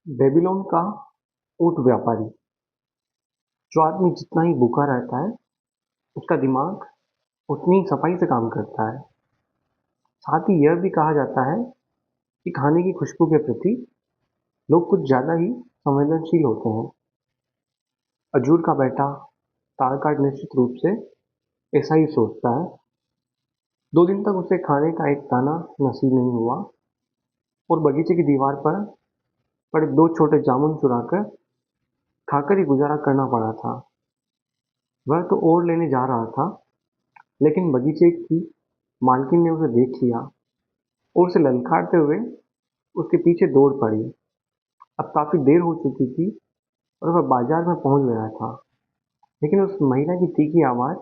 Babylon का ऊँट व्यापारी। जो आदमी जितना ही भूखा रहता है, उसका दिमाग उतनी ही सफाई से काम करता है। साथ ही यह भी कहा जाता है कि खाने की खुशबू के प्रति लोग कुछ ज़्यादा ही संवेदनशील होते हैं। अजूर का बेटा तारकाट निश्चित रूप से ऐसा ही सोचता है। 2 दिन तक उसे खाने का एक दाना नसीब नहीं हुआ और बगीचे की दीवार पर पड़े 2 छोटे जामुन चुराकर खाकर ही गुजारा करना पड़ा था। वह तो और लेने जा रहा था, लेकिन बगीचे की मालकिन ने उसे देख लिया और उसे ललकारते हुए उसके पीछे दौड़ पड़ी। अब काफी देर हो चुकी थी और वह बाजार में पहुंच गया था, लेकिन उस महिला की तीखी आवाज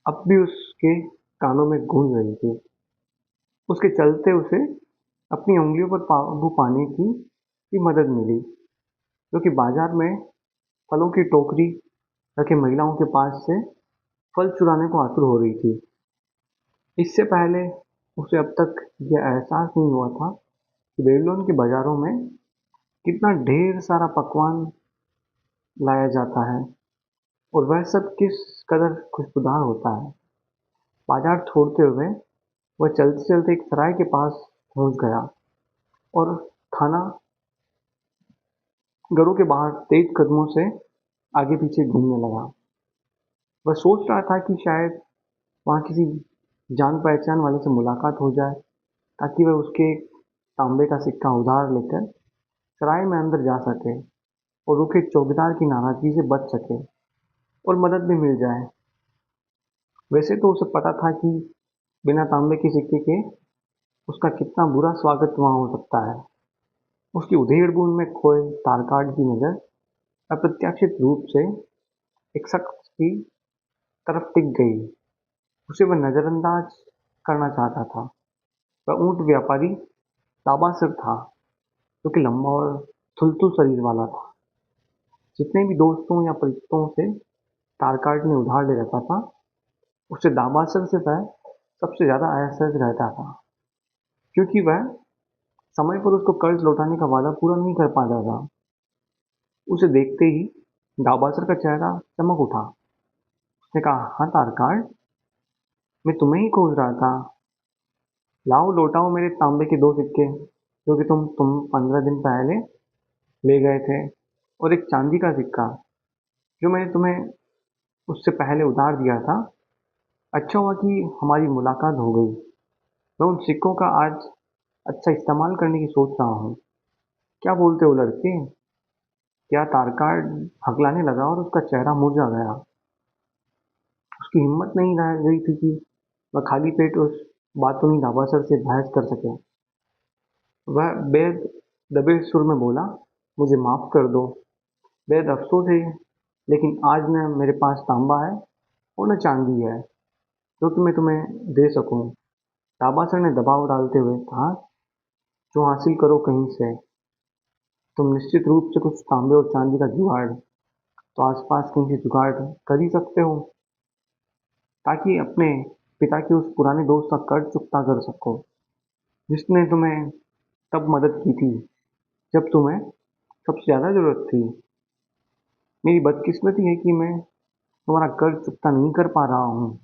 अब भी उसके कानों में गूंज रही थी। उसके चलते उसे अपनी उंगलियों पर काबू पाने की भी मदद मिली, जो कि बाजार में फलों की टोकरी रखे महिलाओं के पास से फल चुराने को आतुर हो रही थी। इससे पहले उसे अब तक यह एहसास नहीं हुआ था कि बेबीलोन के बाजारों में कितना ढेर सारा पकवान लाया जाता है और वह सब किस कदर खुशबूदार होता है। बाजार छोड़ते हुए वह चलते चलते एक सराय के पास पहुंच गया और खाना घरों के बाहर तेज कदमों से आगे पीछे घूमने लगा। वह सोच रहा था कि शायद वहां किसी जान पहचान वाले से मुलाकात हो जाए, ताकि वह उसके तांबे का सिक्का उधार लेकर सराय में अंदर जा सके और रुके चौकीदार की नाराजगी से बच सके और मदद भी मिल जाए। वैसे तो उसे पता था कि बिना तांबे के सिक्के के उसका कितना बुरा स्वागत वहां हो सकता है। उसकी उधेड़ बुन में खोए तारकाट की नजर अप्रत्याशित रूप से एक शख्स की तरफ टिक गई। उसे वह नजरअंदाज करना चाहता था। वह ऊंट व्यापारी ताबासर था, जो कि लंबा और थुलथुल शरीर वाला था। जितने भी दोस्तों या परिचितों से तारकाट ने उधार ले रखा था, उससे दाबासर से वह सबसे ज्यादा असहज रहता था, क्योंकि वह समय पर उसको कर्ज लौटाने का वादा पूरा नहीं कर पाता था। उसे देखते ही दाबासर का चेहरा चमक उठा। उसने कहा, हाँ तारकाट, मैं तुम्हें ही खोज रहा था। लाओ लौटाओ मेरे तांबे के 2 सिक्के, जो कि तुम 15 दिन पहले ले गए थे, और एक चांदी का सिक्का जो मैंने तुम्हें उससे पहले उधार दिया था। अच्छा हुआ कि हमारी मुलाकात हो गई। मैं उन सिक्कों का आज अच्छा इस्तेमाल करने की सोच रहा हूँ। क्या बोलते हो लड़के? क्या तारकाट हकलाने लगा और उसका चेहरा मुरझा गया। उसकी हिम्मत नहीं रह गई थी कि वह खाली पेट उस बातूनी दाबासर से बहस कर सके। वह बेहद दबे सुर में बोला, मुझे माफ कर दो। बेहद अफसोस है, लेकिन आज न मेरे पास तांबा है और न चांदी है जो कि मैं तुम्हें दे सकूं। दाबासर ने दबाव डालते हुए कहा, जो हासिल करो कहीं से। तुम निश्चित रूप से कुछ तांबे और चांदी का जुगाड़ तो आसपास कहीं से जुगाड़ कर ही सकते हो, ताकि अपने पिता के उस पुराने दोस्त का कर्ज चुकता कर सको, जिसने तुम्हें तब मदद की थी जब तुम्हें सबसे ज्यादा जरूरत थी। मेरी बदकिस्मती है कि मैं तुम्हारा कर्ज चुकता नहीं कर पा रहा हूँ।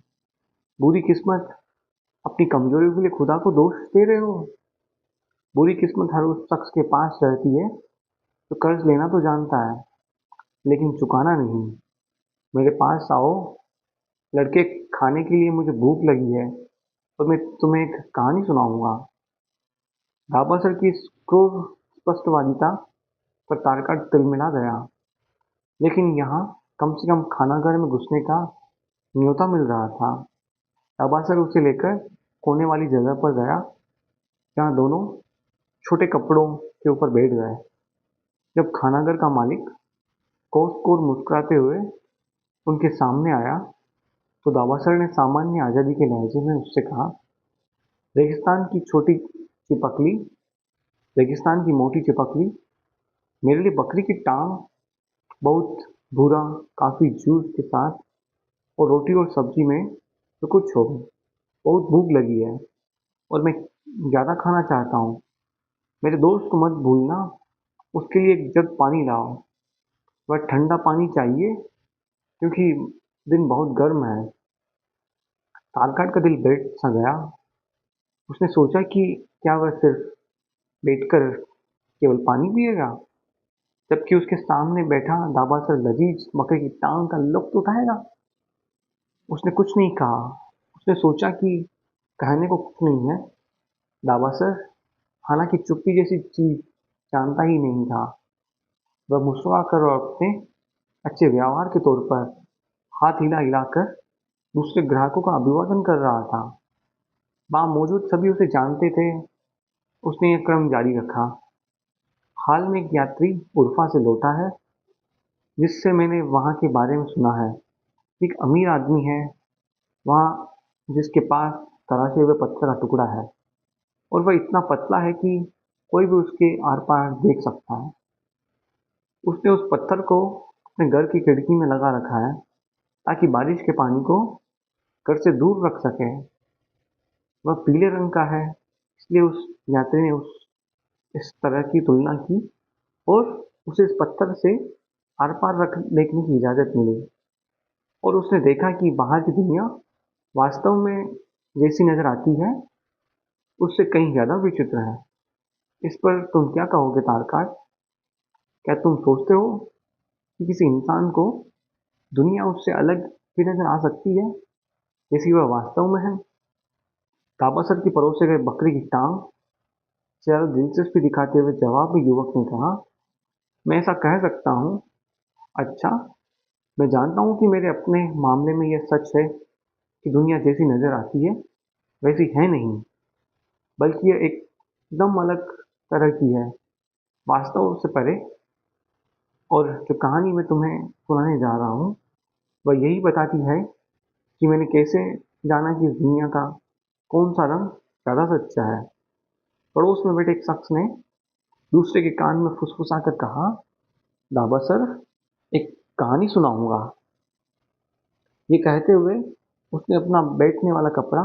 बुरी किस्मत, अपनी कमजोरियों के लिए खुदा को दोष दे रहे हो। बुरी किस्मत हर उस शख्स के पास रहती है जो कर्ज लेना तो जानता है, लेकिन चुकाना नहीं। मेरे पास आओ लड़के, खाने के लिए मुझे भूख लगी है और मैं तुम्हें एक कहानी सुनाऊंगा। दाबासर की इस क्रूर स्पष्टवादिता पर तारकाट तिलमिला गया, लेकिन यहाँ कम से कम खानाघर में घुसने का न्योता मिल रहा था। दाबासर उसे लेकर कोने वाली जगह पर गया, जहाँ दोनों छोटे कपड़ों के ऊपर बैठ गए। जब खानाघर का मालिक कौर मुस्कुराते हुए उनके सामने आया, तो दाबासर ने सामान्य आजादी के लहजे में उससे कहा, रेगिस्तान की छोटी चिपकली, रेगिस्तान की मोटी चिपकली, मेरे लिए बकरी की टांग, बहुत भूरा, काफी जूस के साथ, और रोटी और सब्जी में जो कुछ हो। बहुत भूख लगी है और मैं ज्यादा खाना चाहता हूँ। मेरे दोस्त को मत भूलना। उसके लिए एक जग पानी लाओ। वह ठंडा पानी चाहिए क्योंकि दिन बहुत गर्म है। तारकाट का दिल बैठ सा गया। उसने सोचा कि क्या वह सिर्फ बैठकर केवल पानी पिएगा, जबकि उसके सामने बैठा दाबासर लजीज बकरे की टांग का लुत्फ उठाएगा। उसने कुछ नहीं कहा। उसने सोचा कि कहने को कुछ नहीं है। दाबासर हालांकि चुप्पी जैसी चीज जानता ही नहीं था। वह मुस्कुराकर और अपने अच्छे व्यवहार के तौर पर हाथ हिला हिलाकर दूसरे ग्राहकों का अभिवादन कर रहा था। वहां मौजूद सभी उसे जानते थे। उसने यह क्रम जारी रखा। हाल में एक यात्री उर्फा से लौटा है, जिससे मैंने वहां के बारे में सुना है। एक अमीर आदमी है वहां, जिसके पास तराशे हुए पत्थर का टुकड़ा है, और वह इतना पतला है कि कोई भी उसके आर पार देख सकता है। उसने उस पत्थर को अपने घर की खिड़की में लगा रखा है, ताकि बारिश के पानी को घर से दूर रख सके। वह पीले रंग का है, इसलिए उस यात्री ने उस इस तरह की तुलना की, और उसे इस पत्थर से आर पार रख देखने की इजाजत मिली। और उसने देखा कि बाहर की दुनिया वास्तव में जैसी नजर आती है, उससे कहीं ज्यादा विचित्र है। इस पर तुम क्या कहोगे तारकाट? क्या तुम सोचते हो कि किसी इंसान को दुनिया उससे अलग भी नजर आ सकती है, जैसी वह वास्तव में है? ताबासर की परोसे गए बकरी की टांग से ज्यादा दिलचस्पी दिखाते हुए जवाब में युवक ने कहा, मैं ऐसा कह सकता हूँ। अच्छा, मैं जानता हूँ कि मेरे अपने मामले में यह सच है कि दुनिया जैसी नजर आती है वैसी है नहीं, बल्कि यह एकदम अलग तरह की है, वास्तव से परे। और जो कहानी मैं तुम्हें सुनाने जा रहा हूँ वह यही बताती है कि मैंने कैसे जाना कि इस दुनिया का कौन सा रंग ज्यादा सच्चा है। पड़ोस में बैठे एक शख्स ने दूसरे के कान में फुसफुसाकर कहा, दाबा सर, एक कहानी सुनाऊंगा। ये कहते हुए उसने अपना बैठने वाला कपड़ा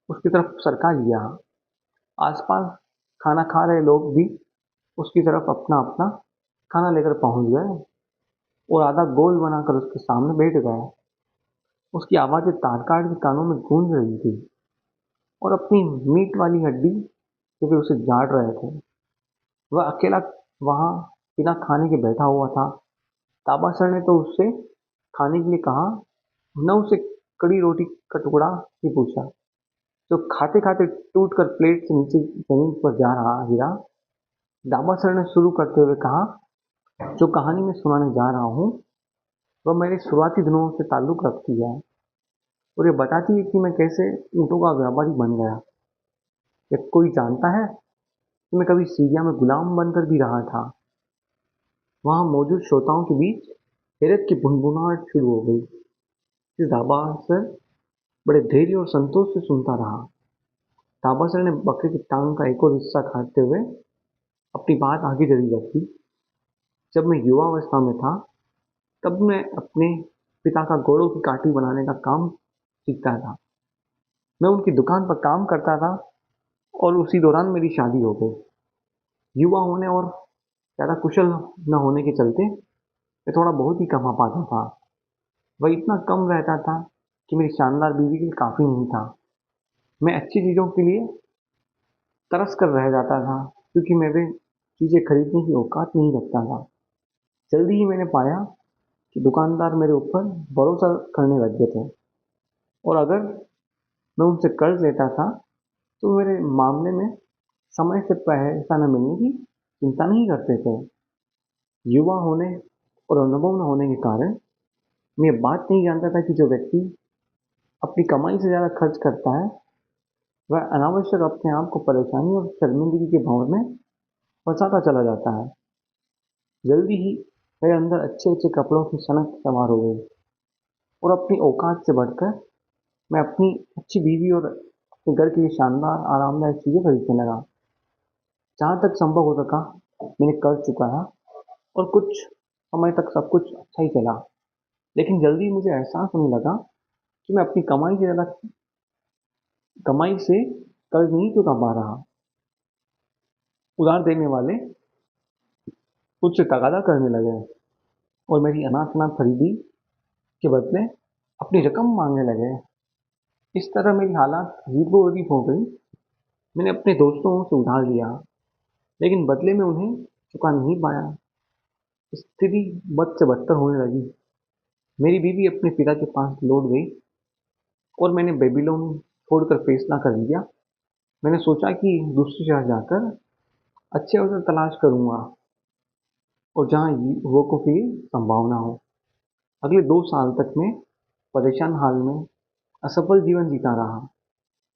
उसकी तरफ सरका लिया। आसपास खाना खा रहे लोग भी उसकी तरफ अपना अपना खाना लेकर पहुंच गए और आधा गोल बनाकर उसके सामने बैठ गए। उसकी आवाज़ें तारकाट के कानों में गूंज रही थी, और अपनी मीट वाली हड्डी से वे उसे झाड़ रहे थे। वह अकेला वहां बिना खाने के बैठा हुआ था। ताबासर ने तो उससे खाने के लिए कहा, न उसे कड़ी रोटी का टुकड़ा ही पूछा, जो खाते खाते टूट कर प्लेट से नीचे जमीन पर जा रहा गिरा। दाबासर ने शुरू करते हुए कहा, जो कहानी मैं सुनाने जा रहा हूँ वह मेरे शुरुआती दिनों से ताल्लुक रखती है, और ये बताती है कि मैं कैसे ऊँटों का व्यापारी बन गया। क्या कोई जानता है कि मैं कभी सीरिया में गुलाम बनकर भी रहा था? वहां मौजूद श्रोताओं के बीच हैरत की भुनभुनाहट शुरू हो गई। इस दाबासर बड़े धैर्य और संतोष से सुनता रहा। दाबासर ने बकरे की टांग का एक और हिस्सा खाते हुए अपनी बात आगे जारी रखी। जब मैं युवावस्था में था, तब मैं अपने पिता का घोड़ों की काठी बनाने का काम सीखता था। मैं उनकी दुकान पर काम करता था, और उसी दौरान मेरी शादी हो गई। युवा होने और ज़्यादा कुशल न होने के चलते मैं थोड़ा बहुत ही कमा पाता था। वह इतना कम रहता था कि मेरी शानदार बीवी के लिए काफ़ी नहीं था। मैं अच्छी चीज़ों के लिए तरस कर रह जाता था, क्योंकि मैं वे चीज़ें खरीदने की औकात नहीं रखता था। जल्दी ही मैंने पाया कि दुकानदार मेरे ऊपर भरोसा करने लग गए थे, और अगर मैं उनसे कर्ज लेता था तो मेरे मामले में समय से पैसा न मिलने की चिंता नहीं करते थे। युवा होने और अनुभव न होने के कारण मैं ये बात नहीं जानता था कि जो व्यक्ति अपनी कमाई से ज़्यादा खर्च करता है, वह अनावश्यक अपने आप को परेशानी और शर्मिंदगी के भंवर में फंसाता चला जाता है। जल्दी ही मेरे अंदर अच्छे अच्छे कपड़ों की सनक सवार हो गई, और अपनी औकात से बढ़कर मैं अपनी अच्छी बीवी और अपने घर के लिए शानदार आरामदायक चीज़ें खरीदने लगा। जहाँ तक संभव हो सका मैंने कर्ज चुकाया, और कुछ समय तक सब कुछ अच्छा ही चला। लेकिन जल्दी मुझे एहसास होने लगा कि मैं अपनी कमाई से कर्ज नहीं चुका पा रहा। उधार देने वाले मुझसे तगादा करने लगे और मेरी अनाथ अनाथ खरीदी के बदले अपनी रकम मांगने लगे। इस तरह मेरी हालात अजीबो-गरीब हो गई। मैंने अपने दोस्तों से उधार लिया, लेकिन बदले में उन्हें चुका नहीं पाया। स्थिति बद से बदतर होने लगी। मेरी बीवी अपने पिता के पास लौट गई और मैंने बेबीलोन छोड़कर फैसला कर लिया। मैंने सोचा कि दूसरी शहर जाकर अच्छे अवसर तलाश करूंगा और जहाँ युवकों की संभावना हो। अगले 2 साल तक मैं परेशान हाल में असफल जीवन जीता रहा।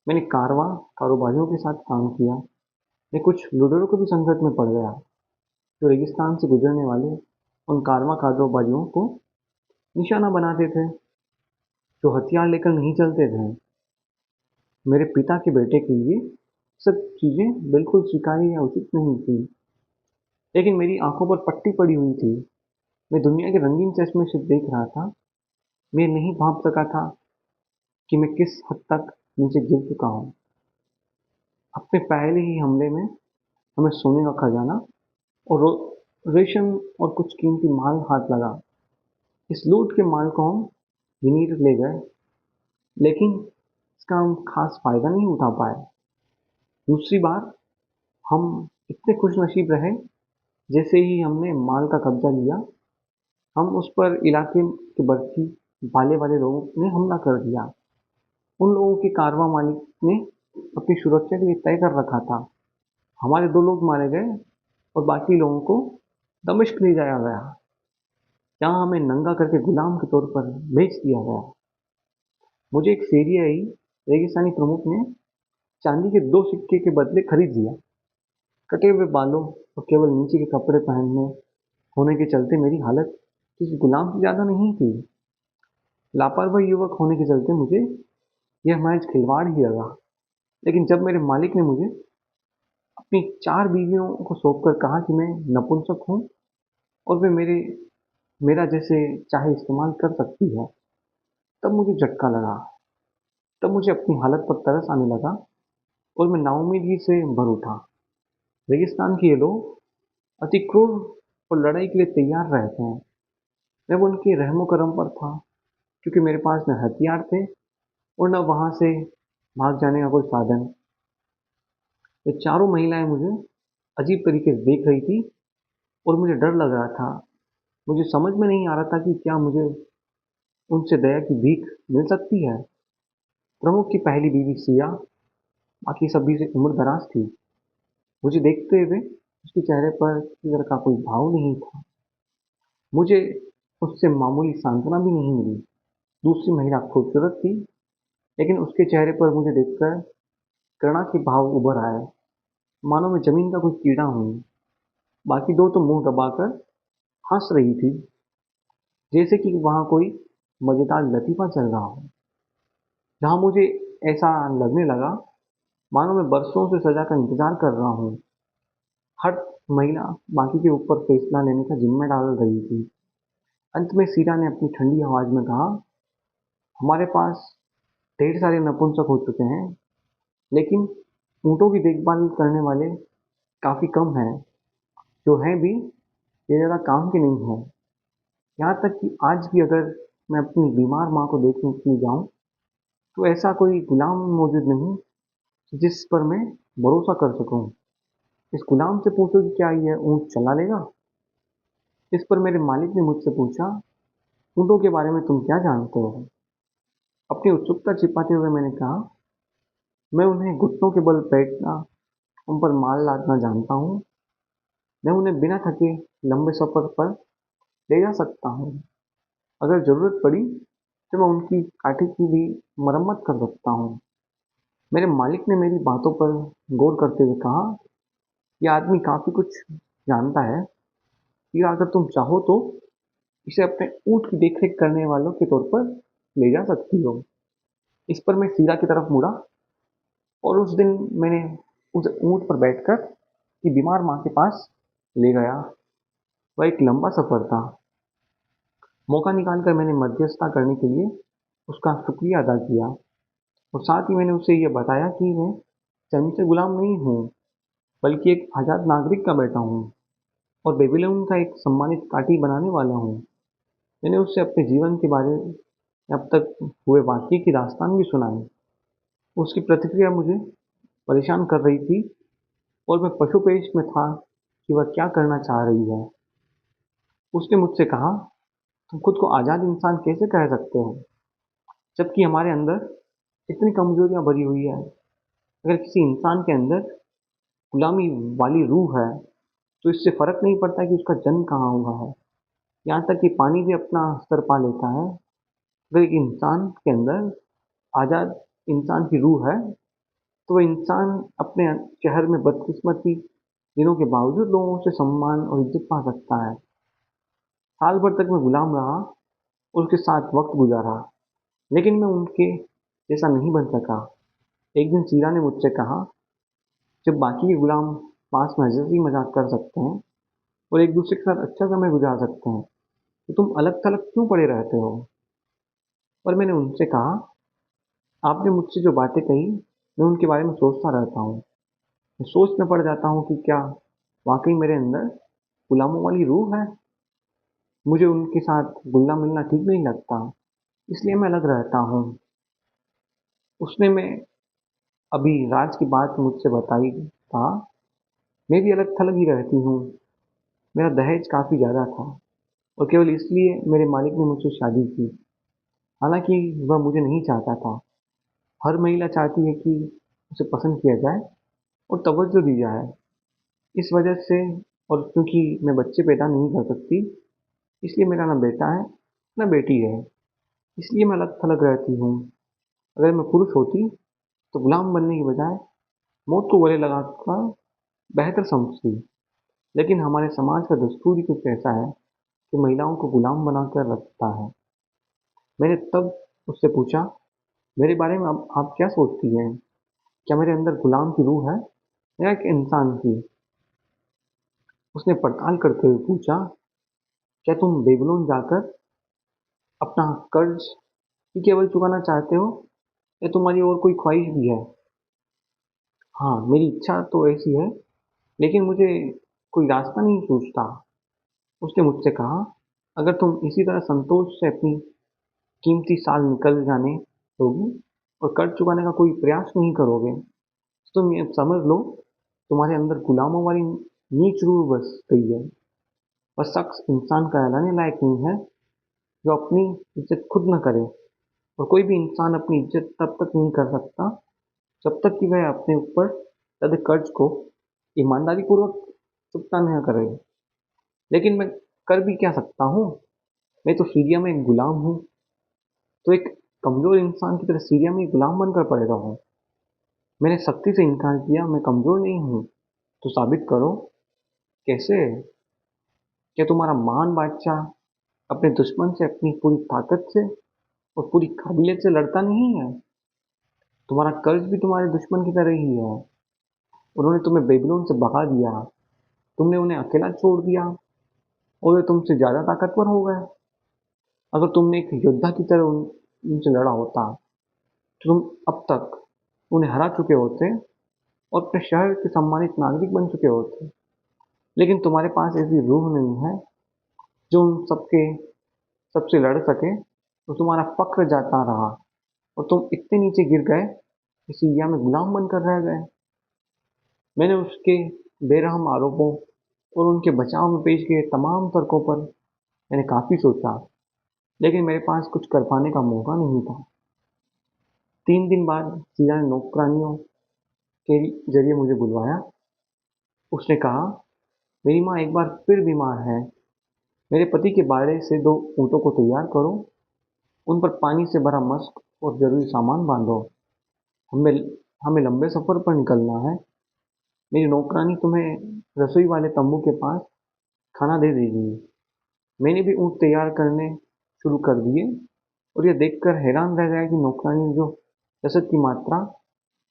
मैंने कारवां कारोबारियों के साथ काम किया। मैं कुछ लुटेरों के भी संकट में पड़ गया, जो रेगिस्तान से गुजरने वाले उन कारवां कारोबारियों को निशाना बनाते थे, जो हथियार लेकर नहीं चलते थे। मेरे पिता के बेटे के लिए सब चीजें बिल्कुल स्वीकार्य या उचित नहीं थी, लेकिन मेरी आंखों पर पट्टी पड़ी हुई थी। मैं दुनिया के रंगीन चश्मे से देख रहा था। मैं नहीं भांप सका था कि मैं किस हद तक नीचे गिर चुका हूँ। अपने पहले ही हमले में हमें सोने का खजाना और रेशम और कुछ कीमती माल हाथ लगा। इस लूट के माल को हम गिनीर ले गए, लेकिन इसका हम खास फायदा नहीं उठा पाए। दूसरी बार हम इतने खुशनसीब रहे, जैसे ही हमने माल का कब्जा लिया, हम उस पर इलाके के बर्फी भाले वाले लोगों ने हमला कर दिया। उन लोगों के कारवां मालिक ने अपनी सुरक्षा के लिए तय कर रखा था। हमारे 2 लोग मारे गए और बाकी लोगों को दमिश्क ले जाया गया, जहाँ हमें नंगा करके गुलाम के तौर पर बेच दिया गया। मुझे एक सीरियाई रेगिस्तानी प्रमुख ने चांदी के 2 सिक्के के बदले खरीद लिया। कटे हुए बालों और केवल नीचे के कपड़े पहनने होने के चलते मेरी हालत किसी गुलाम से ज्यादा नहीं थी। लापरवाह युवक होने के चलते मुझे यह महज खिलवाड़ ही लगा। लेकिन जब मेरे मालिक ने मुझे अपनी 4 बीवियों को सौंपकर कहा कि मैं नपुंसक हूँ और वे मेरा जैसे चाहे इस्तेमाल कर सकती है, तब मुझे झटका लगा। तब मुझे अपनी हालत पर तरस आने लगा और मैं नाउम्मीदगी से भर उठा। रेगिस्तान के ये लोग अति क्रूर और लड़ाई के लिए तैयार रहते हैं। मैं वो उनके रहमो करम पर था, क्योंकि मेरे पास न हथियार थे और न वहां से भाग जाने का कोई साधन। ये चारों महिलाएं मुझे अजीब तरीके से देख रही थी और मुझे डर लग रहा था। मुझे समझ में नहीं आ रहा था कि क्या मुझे उनसे दया की भीख मिल सकती है। प्रमुख की पहली बीवी सिया बाकी सभी से उम्र दराज थी। मुझे देखते हुए उसके चेहरे पर किसी तरह का कोई भाव नहीं था। मुझे उससे मामूली सांत्वना भी नहीं मिली। दूसरी महिला खूबसूरत थी, लेकिन उसके चेहरे पर मुझे देखकर घृणा के भाव उभर आए, मानो मैं जमीन का कोई कीड़ा हूँ। बाकी 2 तो मुंह दबाकर हंस रही थी, जैसे कि वहां कोई मजेदार लतीफा चल रहा हो। जहां मुझे ऐसा लगने लगा मानो मैं बरसों से सजा का इंतजार कर रहा हूँ। हर महिला बाकी के ऊपर फैसला लेने का जिम्मा डाल रही थी। अंत में सीरा ने अपनी ठंडी आवाज में कहा, हमारे पास ढेर सारे नपुंसक हो चुके हैं, लेकिन ऊँटों की देखभाल करने वाले काफी कम हैं। जो हैं भी, ये ज्यादा काम के नहीं हैं। यहाँ तक कि आज भी अगर मैं अपनी बीमार माँ को देखने के लिए जाऊँ, तो ऐसा कोई गुलाम मौजूद नहीं जिस पर मैं भरोसा कर सकूं। इस गुलाम से पूछो कि क्या यह ऊँट चला लेगा। इस पर मेरे मालिक ने मुझसे पूछा, ऊँटों के बारे में तुम क्या जानते हो। अपनी उत्सुकता छिपाते हुए मैंने कहा, मैं उन्हें घुटनों के बल बैठना, उन पर माल लादना जानता हूँ। मैं उन्हें बिना थके लंबे सफर पर ले जा सकता हूँ। अगर जरूरत पड़ी तो मैं उनकी काठी की भी मरम्मत कर सकता हूँ। मेरे मालिक ने मेरी बातों पर गौर करते हुए कहा, यह आदमी काफी कुछ जानता है। या अगर तुम चाहो तो इसे अपने ऊँट की देखरेख करने वालों के तौर पर ले जा सकती हो। इस पर मैं सीरा की तरफ मुड़ा और उस दिन मैंने उस ऊँट पर बैठकर की बीमार माँ के पास ले गया। वह एक लंबा सफर था। मौका निकालकर मैंने मध्यस्थता करने के लिए उसका शुक्रिया अदा किया और साथ ही मैंने उसे यह बताया कि मैं चंद से गुलाम नहीं हूँ, बल्कि एक आजाद नागरिक का बेटा हूँ। और बेबीलोन का एक सम्मानित काठी बनाने वाला हूँ। मैंने उससे अपने जीवन के बारे में अब तक हुए वाक़ये की दास्तान भी सुनाई। उसकी प्रतिक्रिया मुझे परेशान कर रही थी और मैं पशु-पेश में था कि वह क्या करना चाह रही है। उसने मुझसे कहा, तुम खुद को आज़ाद इंसान कैसे कह सकते हो, जबकि हमारे अंदर इतनी कमज़ोरियाँ भरी हुई है। अगर किसी इंसान के अंदर गुलामी वाली रूह है, तो इससे फ़र्क नहीं पड़ता कि उसका जन्म कहाँ हुआ है। यहाँ तक कि पानी भी अपना स्तर पा लेता है। अगर एक इंसान के अंदर आज़ाद इंसान की रूह है, तो वह इंसान अपने शहर में बदकिस्मती दिनों के बावजूद लोगों से सम्मान और इज्जत पा सकता है। साल भर तक मैं गुलाम रहा और उसके साथ वक्त गुजारा, लेकिन मैं उनके जैसा नहीं बन सका। एक दिन सीरा ने मुझसे कहा, जब बाकी के गुलाम पास में हंसी मजाक कर सकते हैं और एक दूसरे के साथ अच्छा समय गुजार सकते हैं, तो तुम अलग थलग क्यों पड़े रहते हो? और मैंने उनसे कहा, आपने मुझसे जो बातें कही, मैं उनके बारे में सोचता रहता हूँ। मैं सोच में पड़ जाता हूँ कि क्या वाकई मेरे अंदर गुलामों वाली रूह है। मुझे उनके साथ घुलना मिलना ठीक नहीं लगता, इसलिए मैं अलग रहता हूँ। उसने मैं अभी राज की बात मुझसे बताई था। मैं भी अलग थलग ही रहती हूँ। मेरा दहेज काफ़ी ज़्यादा था और केवल इसलिए मेरे मालिक ने मुझसे शादी की। हालांकि वह मुझे नहीं चाहता था। हर महिला चाहती है कि उसे पसंद किया जाए और तवज्जो दी जाए। इस वजह से, और क्योंकि मैं बच्चे पैदा नहीं कर सकती, इसलिए मेरा ना बेटा है ना बेटी है। इसलिए मैं अलग थलग रहती हूँ। अगर मैं पुरुष होती तो गुलाम बनने की बजाय मौत को गले लगाकर बेहतर समझती। लेकिन हमारे समाज का दस्तूर ही कुछ ऐसा है कि महिलाओं को गुलाम बनाकर रखता है। मैंने तब उससे पूछा, मेरे बारे में अब आप क्या सोचती हैं? क्या मेरे अंदर गुलाम की रूह है या एक इंसान की? उसने पड़ताल करते हुए पूछा, क्या तुम बेबीलोन जाकर अपना कर्ज ही केवल चुकाना चाहते हो या तुम्हारी और कोई ख्वाहिश भी है? हाँ, मेरी इच्छा तो ऐसी है, लेकिन मुझे कोई रास्ता नहीं सूझता। उसने मुझसे कहा, अगर तुम इसी तरह संतोष से अपनी कीमती साल निकल जाने दोगी और कर्ज चुकाने का कोई प्रयास नहीं करोगे, तो तुम ये समझ लो, तुम्हारे अंदर गुलामों वाली नीच रूह बस गई है। वह शख्स इंसान कहलाने लायक नहीं है जो अपनी इज्जत खुद न करे। और कोई भी इंसान अपनी इज्जत तब तक नहीं कर सकता जब तक कि वह अपने ऊपर लदे कर्ज को ईमानदारी पूर्वक चुकता न करे। लेकिन मैं कर भी क्या सकता हूँ? मैं तो सीरिया में एक गुलाम हूँ। तो एक कमजोर इंसान की तरह सीरिया में एक गुलाम बनकर पड़ेगा हूँ। मैंने सख्ती से इनकार किया, मैं कमजोर नहीं हूँ। तो साबित करो। कैसे? क्या तुम्हारा महान बादशाह अपने दुश्मन से अपनी पूरी ताकत से और पूरी काबिलियत से लड़ता नहीं है? तुम्हारा कर्ज भी तुम्हारे दुश्मन की तरह ही है। उन्होंने तुम्हें बेबीलोन से भगा दिया। तुमने उन्हें अकेला छोड़ दिया और वे तुमसे ज्यादा ताकतवर हो गए। अगर तुमने एक योद्धा की तरह उनसे लड़ा होता, तो तुम अब तक उन्हें हरा चुके होते और अपने शहर के सम्मानित नागरिक बन चुके होते। लेकिन तुम्हारे पास ऐसी रूह नहीं है जो उन सबके सबसे लड़ सके। तो तुम्हारा फक्र जाता रहा और तुम इतने नीचे गिर गए कि सीरिया में गुलाम बनकर रह गए। मैंने उसके बेरहम आरोपों और उनके बचाव में पेश किए तमाम तर्कों पर मैंने काफी सोचा, लेकिन मेरे पास कुछ कर पाने का मौका नहीं था। 3 दिन बाद सीरा ने नौकरानियों के जरिए मुझे बुलवाया। उसने कहा, मेरी माँ एक बार फिर बीमार है। मेरे पति के बाड़े से 2 ऊँटों को तैयार करो। उन पर पानी से भरा मस्क और जरूरी सामान बांधो। हमें हमें लंबे सफर पर निकलना है। मेरी नौकरानी तुम्हें रसोई वाले तंबू के पास खाना दे देगी। मैंने भी ऊँट तैयार करने शुरू कर दिए और यह देखकर हैरान रह गया कि नौकरानी ने जो रसद की मात्रा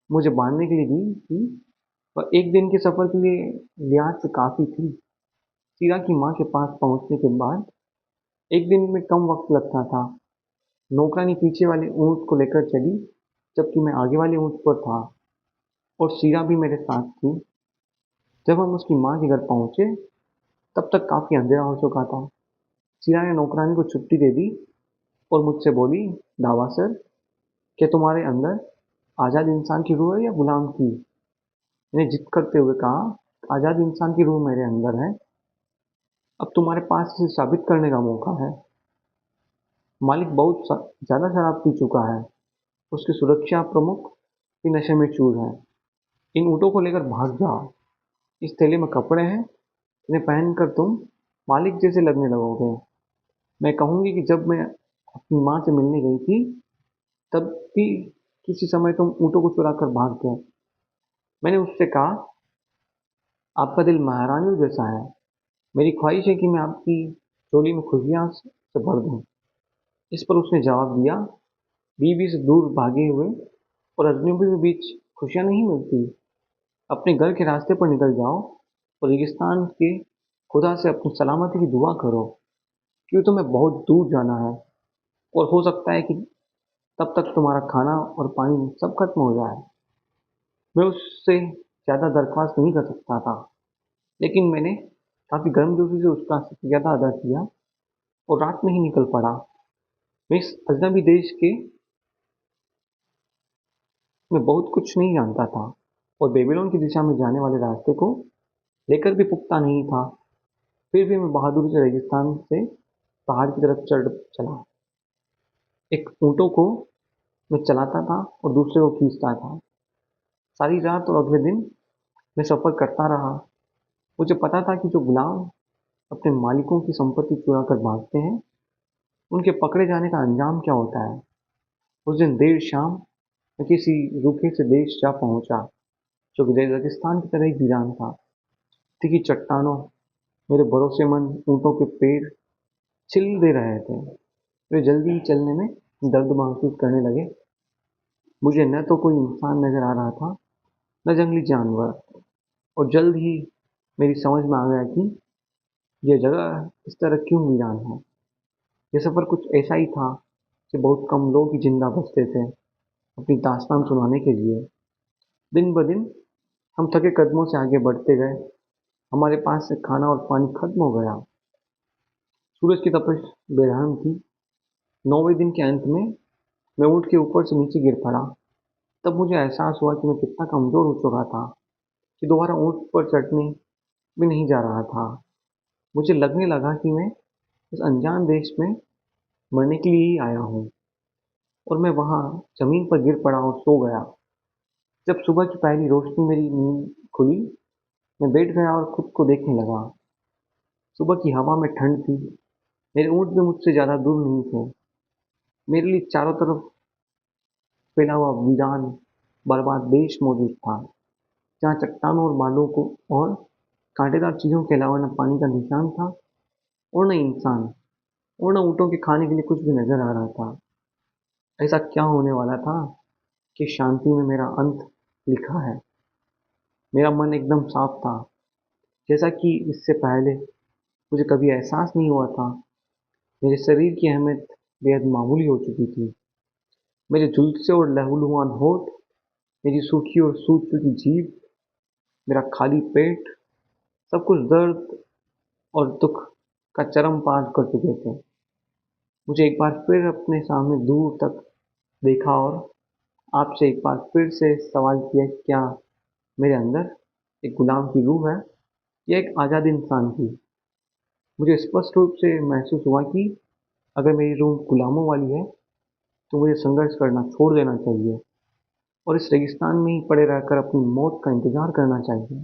मुझे बांधने के लिए दी थी, वह एक दिन के सफर के लिए लिहाज से काफी थी। सीरा की माँ के पास पहुंचने के बाद एक दिन में कम वक्त लगता था। नौकरानी पीछे वाले ऊँट को लेकर चली, जबकि मैं आगे वाले ऊँट पर था और सीरा भी मेरे साथ थी। जब हम उसकी माँ के घर पहुंचे, तब तक काफ़ी अंधेरा हो चुका था। शीला ने नौकरानी को छुट्टी दे दी और मुझसे बोली, दावा सर, क्या तुम्हारे अंदर आज़ाद इंसान की रूह है या गुलाम की? मैंने जिद करते हुए कहा, आज़ाद इंसान की रूह मेरे अंदर है। अब तुम्हारे पास इसे साबित करने का मौका है। मालिक बहुत ज़्यादा शराब पी चुका है। उसके सुरक्षा प्रमुख भी नशे में चूर हैं। इन ऊँटों को लेकर भाग जाओ। इस थैले में कपड़े हैं, इन्हें पहनकर तुम मालिक जैसे लगने लगोगे। मैं कहूँगी कि जब मैं अपनी माँ से मिलने गई थी, तब भी किसी समय तुम ऊँटों को चुरा कर भाग गए। मैंने उससे कहा, आपका दिल महारानियों जैसा है। मेरी ख्वाहिश है कि मैं आपकी झोली में खुशियाँ से भर दूँ। इस पर उसने जवाब दिया, बीवी से दूर भागे हुए और अजनबी के बीच खुशियाँ नहीं मिलती। अपने घर के रास्ते पर निकल जाओ और रेगिस्तान के खुदा से अपनी सलामती की दुआ करो, क्योंकि तुम्हें बहुत दूर जाना है और हो सकता है कि तब तक तुम्हारा खाना और पानी सब खत्म हो जाए। मैं उससे ज़्यादा दरख्वास्त नहीं कर सकता था, लेकिन मैंने काफ़ी गर्मजोशी से उसका शुक्रिया अदा किया और रात में ही निकल पड़ा। मैं इस अजनबी देश के में बहुत कुछ नहीं जानता था और बेबीलोन की दिशा में जाने वाले रास्ते को लेकर भी पुख्ता नहीं था। फिर भी मैं बहादुरी से रेगिस्तान से पहाड़ की तरफ चढ़ चला। एक ऊँटों को मैं चलाता था और दूसरे को खींचता था। सारी रात और अगले दिन मैं सफ़र करता रहा। मुझे पता था कि जो गुलाम अपने मालिकों की संपत्ति चुरा कर भागते हैं, उनके पकड़े जाने का अंजाम क्या होता है। उस दिन देर शाम मैं किसी रूखे से देश जा पहुंचा, जो कि रेगिस्तान की तरह ही वीरान था। तीखी चट्टानों, मेरे भरोसेमंद ऊँटों के पैर छिल दे रहे थे। वे जल्दी ही चलने में दर्द महसूस करने लगे। मुझे न तो कोई इंसान नजर आ रहा था, न जंगली जानवर, और जल्द ही मेरी समझ में आ गया कि यह जगह इस तरह क्यों वीरान है। यह सफ़र कुछ ऐसा ही था कि बहुत कम लोग ही जिंदा बचते थे अपनी दास्तान सुनाने के लिए। दिन ब दिन हम थके कदमों से आगे बढ़ते गए। हमारे पास से खाना और पानी खत्म हो गया। सूरज की तपिश बेरहम थी। 9वें दिन के अंत में मैं ऊँट के ऊपर से नीचे गिर पड़ा। तब मुझे एहसास हुआ कि मैं कितना कमज़ोर हो चुका था कि दोबारा ऊँट पर चढ़ने भी नहीं जा रहा था। मुझे लगने लगा कि मैं इस अनजान देश में मरने के लिए ही आया हूँ, और मैं वहाँ ज़मीन पर गिर पड़ा और सो गया। जब सुबह की पहली रोशनी मेरी नींद खुली, मैं बैठ गया और खुद को देखने लगा। सुबह की हवा में ठंड थी। मेरे ऊँट भी मुझसे ज़्यादा दूर नहीं थे। मेरे लिए चारों तरफ फैला हुआ वीरान बर्बाद देश मौजूद था, जहाँ चट्टानों और बालू को और कांटेदार चीज़ों के अलावा न पानी का निशान था और न इंसान, और न ऊँटों के खाने के लिए कुछ भी नजर आ रहा था। ऐसा क्या होने वाला था कि शांति में मेरा अंत लिखा है। मेरा मन एकदम साफ था, जैसा कि इससे पहले मुझे कभी एहसास नहीं हुआ था। मेरे शरीर की अहमियत बेहद मामूली हो चुकी थी। मेरे झुलसे और लहूलुहान होठ, मेरी सूखी और सूज चुकी जीभ, मेरा खाली पेट, सब कुछ दर्द और दुख का चरम पार कर चुके थे। मुझे एक बार फिर अपने सामने दूर तक देखा और आपसे एक बार फिर से सवाल किया कि क्या मेरे अंदर एक गुलाम की रूह है या एक आज़ाद इंसान की। मुझे स्पष्ट रूप से महसूस हुआ कि अगर मेरी रूह गुलामों वाली है, तो मुझे संघर्ष करना छोड़ देना चाहिए और इस रेगिस्तान में ही पड़े रहकर अपनी मौत का इंतजार करना चाहिए,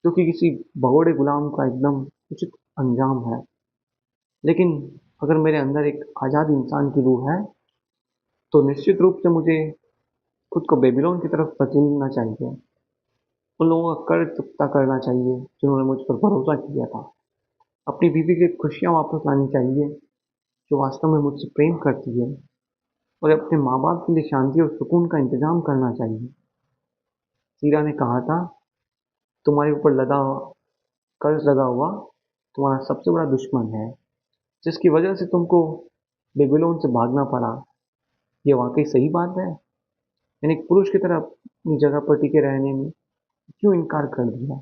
जो कि किसी भगोड़े गुलाम का एकदम उचित अंजाम है। लेकिन अगर मेरे अंदर एक आज़ाद इंसान की रूह है, तो निश्चित रूप से मुझे खुद को बेबीलोन की तरफ धकेलना चाहिए। उन लोगों का कर्ज चुकता करना चाहिए जिन्होंने मुझ पर भरोसा किया था। अपनी बीवी की खुशियाँ वापस लानी चाहिए जो वास्तव में मुझसे प्रेम करती है, और अपने माँ बाप के लिए शांति और सुकून का इंतजाम करना चाहिए। सीरा ने कहा था, तुम्हारे ऊपर लदा कर्ज लगा हुआ तुम्हारा सबसे बड़ा दुश्मन है, जिसकी वजह से तुमको बेबीलोन से भागना पड़ा। ये वाकई सही बात है। मैंने एक पुरुष की तरह अपनी जगह पर टिके रहने में क्यों इनकार कर दिया?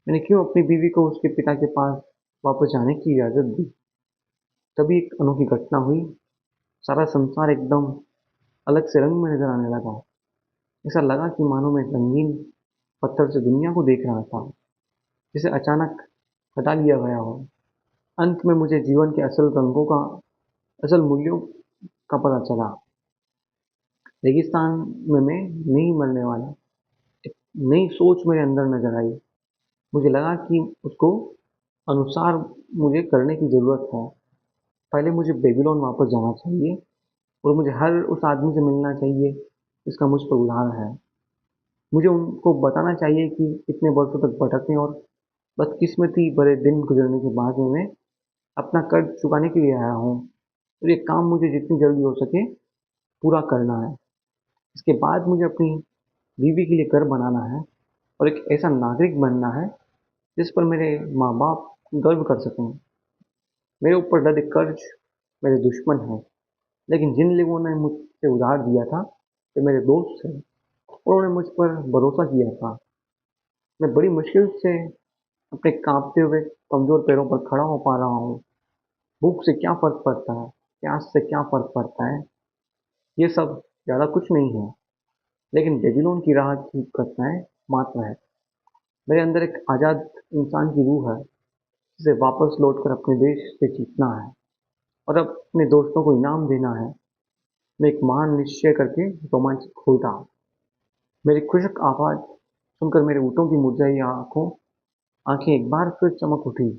मैंने क्यों अपनी बीवी को उसके पिता के पास वापस जाने की इजाज़त दी? तभी एक अनोखी घटना हुई। सारा संसार एकदम अलग से रंग में नज़र आने लगा। ऐसा लगा कि मानो मैं रंगीन पत्थर से दुनिया को देख रहा था, जिसे अचानक हटा लिया गया हो। अंत में मुझे जीवन के असल रंगों का, असल मूल्यों का पता चला। रेगिस्तान में मैं नहीं मरने वाला। एक नई सोच मेरे अंदर नजर आई। मुझे लगा कि उसको अनुसार मुझे करने की ज़रूरत है। पहले मुझे बेबीलोन वापस जाना चाहिए और मुझे हर उस आदमी से मिलना चाहिए जिसका मुझ पर उधार है। मुझे उनको बताना चाहिए कि इतने वर्षों तक भटकने और बदकिस्मती भरे दिन गुजरने के बाद में मैं अपना कर्ज चुकाने के लिए आया हूँ और ये काम मुझे जितनी जल्दी हो सके पूरा करना है। इसके बाद मुझे अपनी बीवी के लिए घर बनाना है और एक ऐसा नागरिक बनना है जिस पर मेरे माँ बाप गर्व कर सकें। मेरे ऊपर लदे कर्ज मेरे दुश्मन हैं, लेकिन जिन लोगों ने मुझसे उधार दिया था वे मेरे दोस्त थे। उन्होंने मुझ पर भरोसा किया था। मैं बड़ी मुश्किल से अपने कांपते हुए कमजोर पैरों पर खड़ा हो पा रहा हूँ। भूख से क्या फर्क पड़ता है, प्यास से क्या फर्क पड़ता है, ये सब ज़्यादा कुछ नहीं है, लेकिन बेबीलोन की राह की घटनाएं मात्र है। मेरे अंदर एक आज़ाद इंसान की रूह है जिसे वापस लौटकर अपने देश से जीतना है और अब अपने दोस्तों को इनाम देना है। मैं एक महान निश्चय करके रोमांचित हो उठा। मेरी खुशक आवाज़ सुनकर मेरे ऊँटों की मुरझाई आंखें एक बार फिर चमक उठी।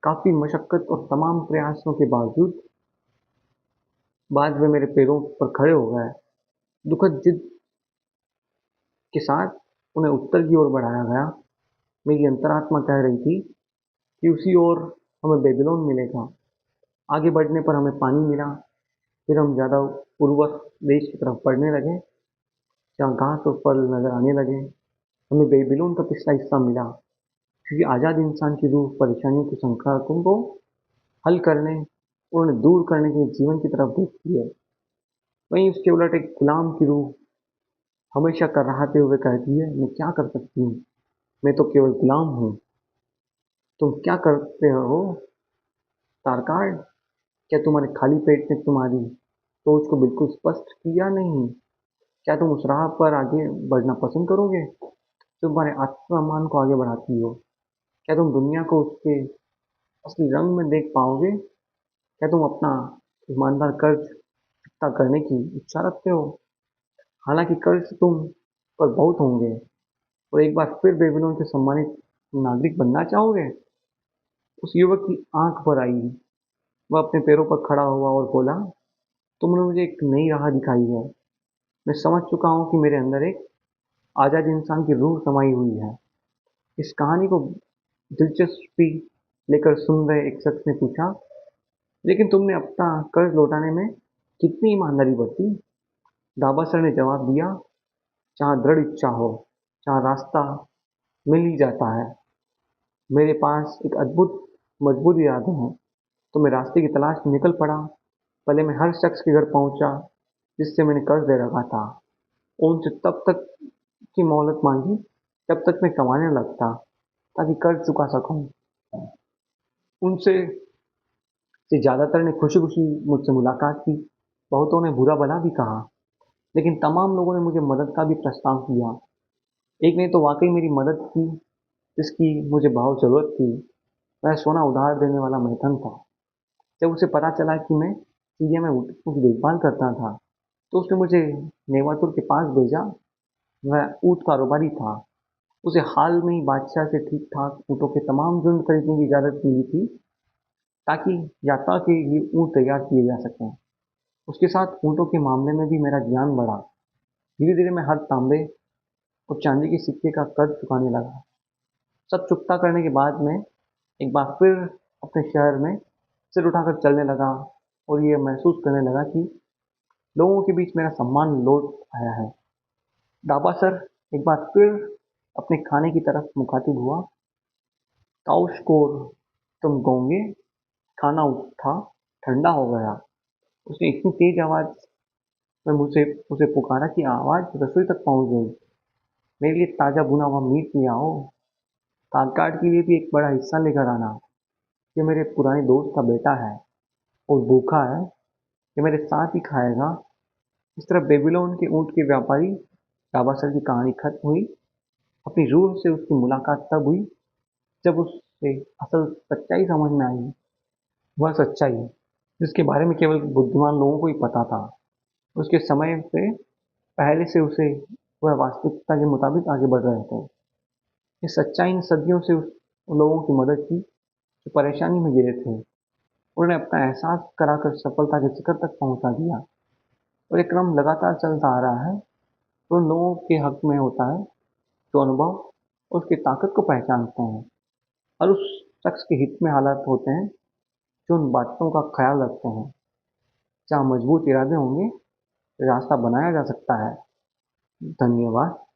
काफ़ी मशक्कत और तमाम प्रयासों के बावजूद बाद वे मेरे पैरों पर खड़े हो गए। दुखद जिद के साथ उन्हें उत्तर की ओर बढ़ाया गया। मेरी अंतरात्मा कह रही थी कि उसी ओर हमें बेबीलोन मिलेगा। आगे बढ़ने पर हमें पानी मिला। फिर हम ज़्यादा पूर्वक देश की तरफ बढ़ने लगे, जहाँ घास और फल नजर आने लगे। हमें बेबीलोन का पिछला हिस्सा मिला, क्योंकि आज़ाद इंसान की रूह परेशानियों के संघर्षों को हल करने और उन्हें दूर करने के लिए जीवन की तरफ देखती है। वहीं उसके उलट एक गुलाम की रूह हमेशा कराहते हुए कहती है, मैं क्या कर सकती हूँ, मैं तो केवल गुलाम हूँ। तुम क्या करते हो तारकार्ड? क्या तुम्हारे खाली पेट ने तुम्हारी सोच को बिल्कुल स्पष्ट किया नहीं? क्या तुम उस राह पर आगे बढ़ना पसंद करोगे जो तुम्हारे आत्मसम्मान को आगे बढ़ाती हो? क्या तुम दुनिया को उसके असली रंग में देख पाओगे? क्या तुम अपना ईमानदार कर्ज चुकता करने की इच्छा रखते हो? हालांकि कर्ज तुम पर बहुत होंगे और एक बार फिर बेबीलोन के सम्मानित नागरिक बनना चाहोगे? उस युवक की आंख भर आई। वह अपने पैरों पर खड़ा हुआ और बोला, तुमने मुझे एक नई राह दिखाई है। मैं समझ चुका हूँ कि मेरे अंदर एक आजाद इंसान की रूह समाई हुई है। इस कहानी को दिलचस्पी लेकर सुन रहे एक शख्स ने पूछा, लेकिन तुमने अपना कर्ज लौटाने में कितनी ईमानदारी बरती? दाबा ने जवाब दिया, जहाँ दृढ़ इच्छा हो, जहाँ रास्ता मिल ही जाता है। मेरे पास एक अद्भुत मजबूत इरादे हैं, तो मैं रास्ते की तलाश में निकल पड़ा। पहले मैं हर शख्स के घर पहुंचा जिससे मैंने कर्ज ले रखा था। उनसे तब तक की मोहलत मांगी जब तक मैं कमाने लगता, ताकि कर्ज चुका सकूं। उनसे से ज्यादातर ने खुशी खुशी मुझसे मुलाकात की। बहुतों ने बुरा भला भी कहा, लेकिन तमाम लोगों ने मुझे मदद का भी प्रस्ताव किया। एक ने तो वाकई मेरी मदद की जिसकी मुझे बहुत जरूरत थी। वह सोना उधार देने वाला मैथन था। जब उसे पता चला कि मैं सीरिया में ऊँटों की देखभाल करता था, तो उसने मुझे नेवातुर के पास भेजा। वह ऊँट कारोबारी था। उसे हाल में ही बादशाह से ठीक ठाक ऊँटों के तमाम झुंड खरीदने की इजाज़त मिली थी, ताकि यात्रा के लिए ऊँट तैयार किए जा सकें। उसके साथ ऊँटों के मामले में भी मेरा ज्ञान बढ़ा। धीरे धीरे मैं हर तांबे और चांदी के सिक्के का कर्ज चुकाने लगा। सब चुकता करने के बाद में एक बार फिर अपने शहर में सिर उठाकर चलने लगा और ये महसूस करने लगा कि लोगों के बीच मेरा सम्मान लौट आया है। डाबा सर एक बार फिर अपने खाने की तरफ मुखातिब हुआ। ताउशकोर, तुम गोंगे? खाना था, ठंडा हो गया। उसने इतनी तेज आवाज में मुझे उसे पुकारा कि आवाज रसोई तक पहुंच गई। मेरे लिए ताजा भुना हुआ मीट ले आओ। काट के लिए भी एक बड़ा हिस्सा लेकर आना। ये मेरे पुराने दोस्त का बेटा है और भूखा है, ये मेरे साथ ही खाएगा। इस तरह बेबीलोन के ऊँट के व्यापारी राबासर की कहानी खत्म हुई। अपनी रूह से उसकी मुलाकात तब हुई जब उसे असल सच्चाई समझ में आई। वह सच्चाई जिसके बारे में केवल बुद्धिमान लोगों को ही पता था। उसके समय से पहले से उसे वह वास्तविकता के मुताबिक आगे बढ़ रहे थे। इस सच्चाई ने सदियों से उन लोगों की मदद की जो परेशानी में गिरे थे। उन्होंने अपना एहसास कराकर सफलता के शिखर तक पहुंचा दिया और ये क्रम लगातार चलता आ रहा है। तो उन लोगों के हक में होता है जो अनुभव और उसकी ताकत को पहचानते हैं और उस शख्स के हित में हालात होते हैं जो उन बातों का ख्याल रखते हैं। जहाँ मजबूत इरादे होंगे रास्ता बनाया जा सकता है। धन्यवाद।